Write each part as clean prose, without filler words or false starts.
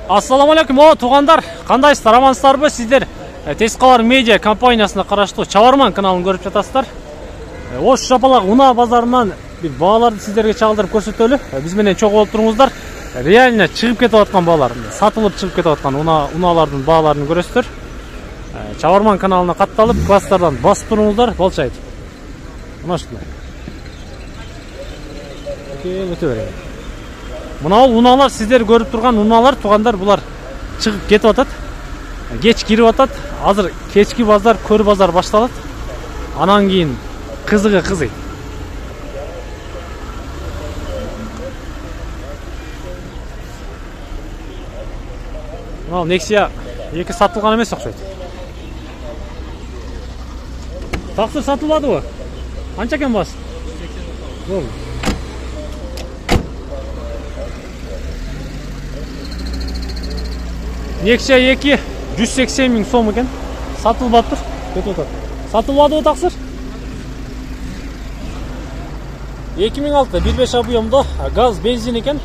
Ассаламу алейкум, туғандар, қандайсыздар, амансыздарбы? Сіздер Тескалар медиа компаниясына қараштығы Чаварман каналын көріп жатасыздар. Ош Жапалақ Уна базарынан bir bağaарды сіздерге чағылдырып көрсөтөлү. Біз менен чоң болуп туруңуздар. Реально чыгып кетип аткан баалар, сатылып чыгып кетип аткан уналардын бааларын көрөсүздөр. Чаварман каналына катталып, класстардан басып туруңуздар, болчайт. Мына ушулай. Өтө берейин. Мына уналар сіздер көріп тұрған уналар, туғандар, бұлар шығып кетіп атат. Кеч кирип атат. Азыр кечки базар, көр базар башталат. Анан кийин кызыгы кызый. Мына Nexia 2 сатылган эмес окшойт. Таксыр сатылбадыбы? Канча экен бас? 80. Nexia 2 180 миң сом екен. Сатылбаптыр. Кетіп отыр. Сатылбады тақсыр? 2006 1.5 объемда газ, бензин екен.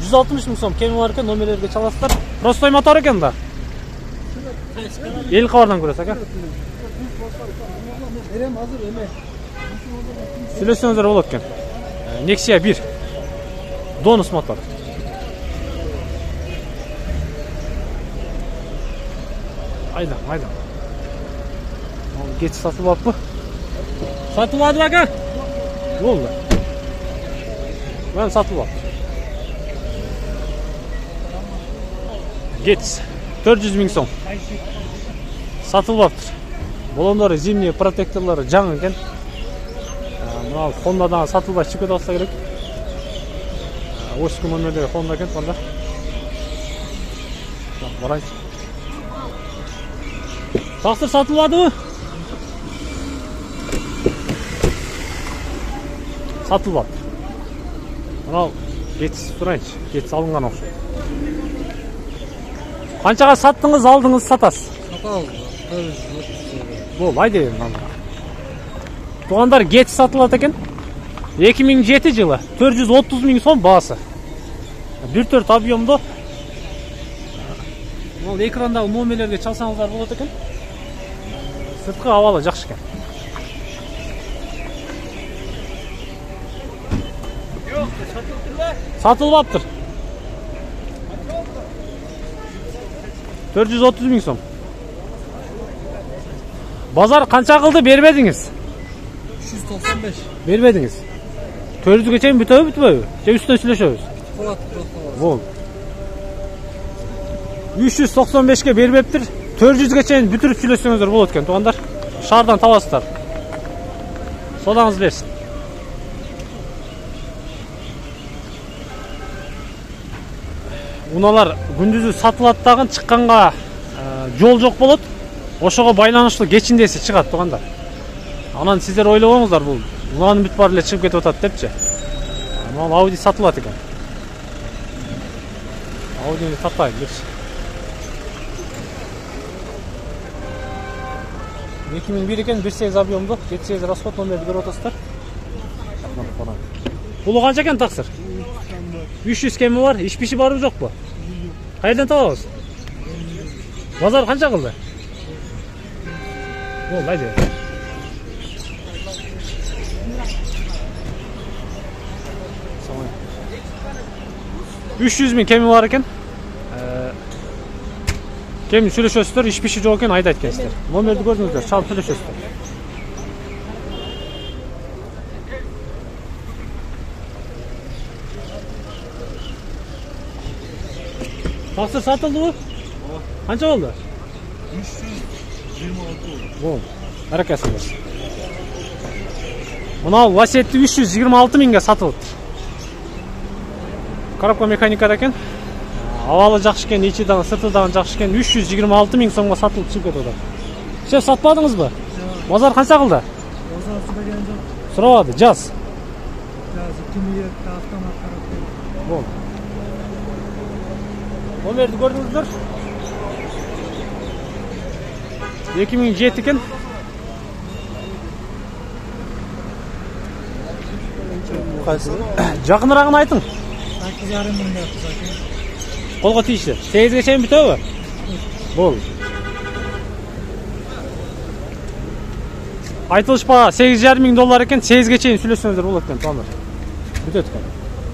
160 миң сом кеми бар екен. Номерлерге чаласыздар. Простой мотор екен да. Ел қабардан көресіз, ака? Сүйлесеңіздер болады екен. Nexia 1 Донус мотор. Aydan. Geç satılып mı? Satılmadı bak. Ne oldu? Ben satılmadı. Geç. 400 ming сом. Satılmaktır. Bolonları, zimniye, protektorları жаңы екен. Мына Honda'dan satılбай çıkıp кетіп алса керек. 32 номерлері Honda екен, Honda. Барайық. Тақсыр сатылбады мı? Сатылбады. Мынау кетіс тұрайыншы. Кетіс алынған оқшы. Қаншаға саттыңыз, алдыңыз, сатасыз? Бол, айде берін. Туғандар кетіс сатылады екен. 2007 жылы 430 миң сом бағасы. 1.4 объемды. Ол экрандағы номерлерге чалсаңыздар болады екен. Сыртқы авалы жақсы екен. Сатылбаптыр. 430 миң сом. Базар қанша қылды бермедіңіз? 395. Бермедіңіз. 400-ге чейін бүтөбү? Же үстүнөн сүйлөшөбүз? Бол. 395-ке бербептир. 400-ге чейин бүтүрүп сүйлөсөңүздөр болот экен, тугандар. Шаардан табасыздар. Содаңыз берсин. Уналар күндүзү сатылат дагы, чыкканга жол жок болот. Ошого байланыштуу кечиндеси чыгат, тугандар. Анан сиздер ойлобоңуздар, бул унанын бүт баары эле чыгып кетип атат депчи. Мына Audi сатылат экен. Audi'ни тартайын депчи. 2001 екен, 1.8 объемды, 7.8 расход номерді көріп отырсыздар. Бұлы қанша екен тақсыр? 300 кемі бар, ішпіші барып жоқ па? Қайдан табамыз? Базар қанша қылды? Ол, айде. 300 миң кемі бар екен. Кемін сүйлөшөсүздөр, ишпиши жок экен, айдайт экенсиздер. Номерди көрдүңүздөр, чалып сүйлөшөсүздөр. Тақсыр сатылдыбы? Канча болду? 326 болду. Бол. Баракасы болсун. Мына Ласетти 326 миңге сатылыптыр. Коробка механикада екен. Авалы жақшы екен, ичи дагы, сырты дагы жақшы екен. 326 миң сомго сатылып чыгып кетип атат. Шеф, сатпадыңызбы? Базар канча кылды? Базар сураган жок. Сурабады, жаз. Жаз 2002 автомат карап. Бол. Номерди көрдүңүздөр. 2007 екен. Жақынырағын айтың. 8,5 мыңга кызат. Kolga tiyişli. 8'e çeyin bitiyor mu? Bol. Айтылыш баа 8,5 миң доллар екен, 8-ге чейин сүйлөсөңүздөр болот экен, туугандар. Бүтөт экен.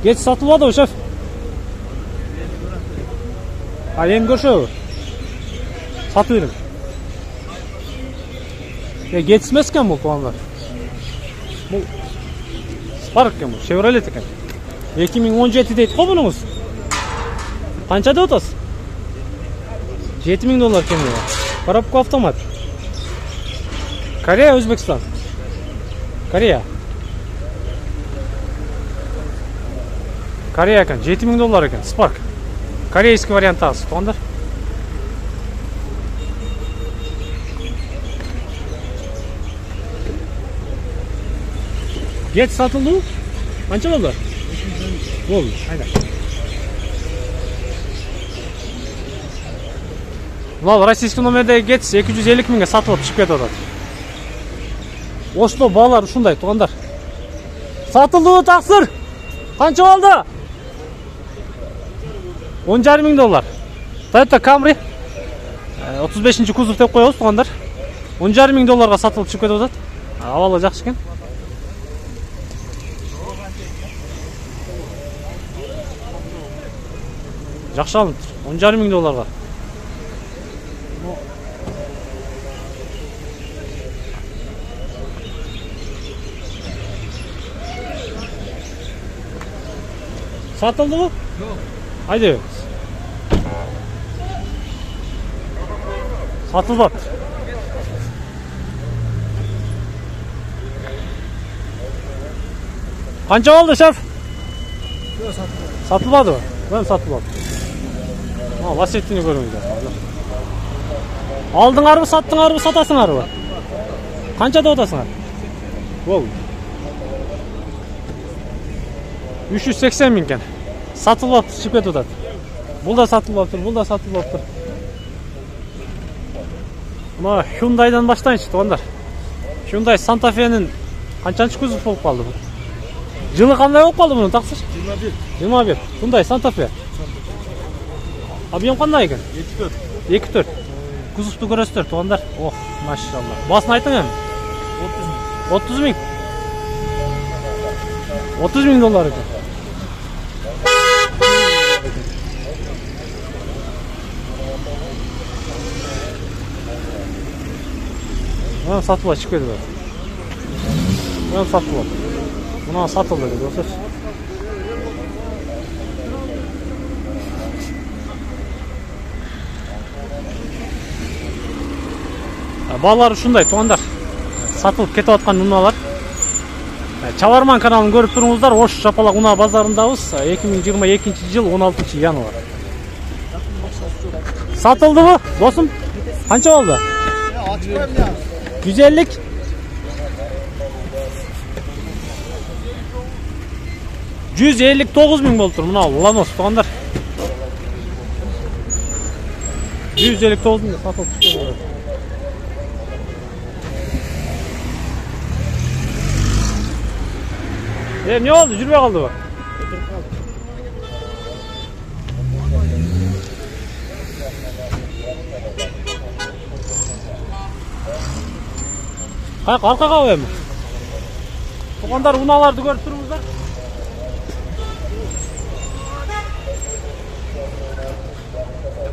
Кеч сатылып атабы, шеф? Эми көрүшөбү? Сатып бериң. Кетиз эмес экен бул, туугандар. Бул Spark экен бул, Chevrolet экен. 2017 дейт го мунуңуз. Канча деп атасыз? 7 миң доллар экен бул. Коробка автомат. Корея, Өзбекстан. Корея. Корея екен, 7 миң доллар екен, Spark. Корейский вариант тағыз, туғандар. Гет сатылды? Қанша болды? Болды, айда. Бұл российский номердегі Гет 250 мыңға сатылып шығып кетіп отады. Ошло балар ушундай, туғандар. Сатылды тақсыр. Қанша болды? 10,5 миң доллар. Toyota Camry 35-ші кузов деп қоябыз, туғандар. 10,5 миң долларға сатылып шығып кетіп отады. Авалы жақсы екен. Жақсы алынып тұр. 10,5 миң долларға. Satıldı mı? Yok. Haydi. Satıldı. Kança oldu şef? Yok, satıldı. Satılmadı mı? Ben satılmadı. Ha, vasiyetini görünce. Aldın araba, sattın araba, satasın araba. Kança da odasın araba? Oldu. 380 миңген. Сатылып атып, шығып кетіп отады. Бұл да сатылып атыр, бұл да сатылып атыр. Мына Hyundai'дан баштайыншы, туғандар. Hyundai Santa Fe'нің қаншаншы кузов болып қалды бұл? Жылы қандай болып қалды бұның, тақсыр? 21. Hyundai Santa Fe. Объем қандай екен? 2.4. Кузовты көресіздер, туғандар. Ох, машалла. Басын айтың әм? 30 миң. 30 миң доллар екен. Мына сатылып шығып кетті. Мына сатылып. Мына сатылды деді, осы. Балалар ушундай, туғандар. Сатылып кетіп атқан уналар. Чаварман каналын көріп тұрыңыздар. Ош Жапалақ уна базарындабыз. 2022 жыл 16 январ. Сатылды мı? Досым, қанша болды? 150. 159 миң болды тұр. Мына Lanos, туғандар. 159 миң сатылып түскен. Ne oldu? Жүрбей қалды ба? Қайық арқаға қоямын. Туғандар уналарды көріп тұрыңыздар.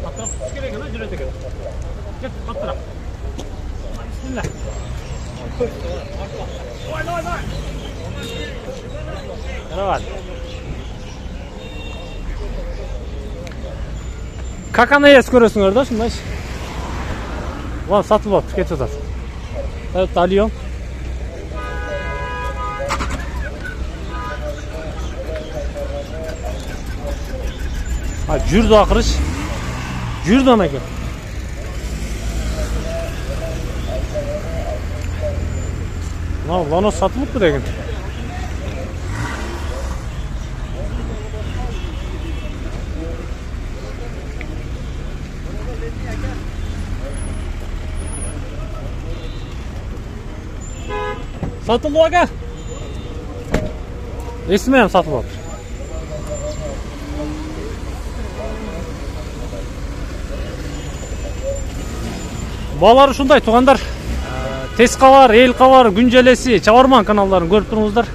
Қаттырақ түс керек, жүрет екен. Кет, қаттырақ. Бисмилlah. Давай. Давай. Как она есть, көресіңдер да, шындай. Вон сатылып алып кетіп жатады. Toyota Allion. Жүрді ақырыш. Жүрді ана екен. Lanos satılıp mı деген? Satıldı aga. Resmen satıldı. Баалар ушундай туугандар. Тез кабар, эл кабар, күн желеси, Чабарман каналдарын көрүп туруңуздар.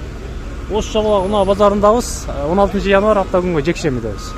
Ош Жабалак унаа базарындабыз. 16 январь апта күнгө жекшемидебиз.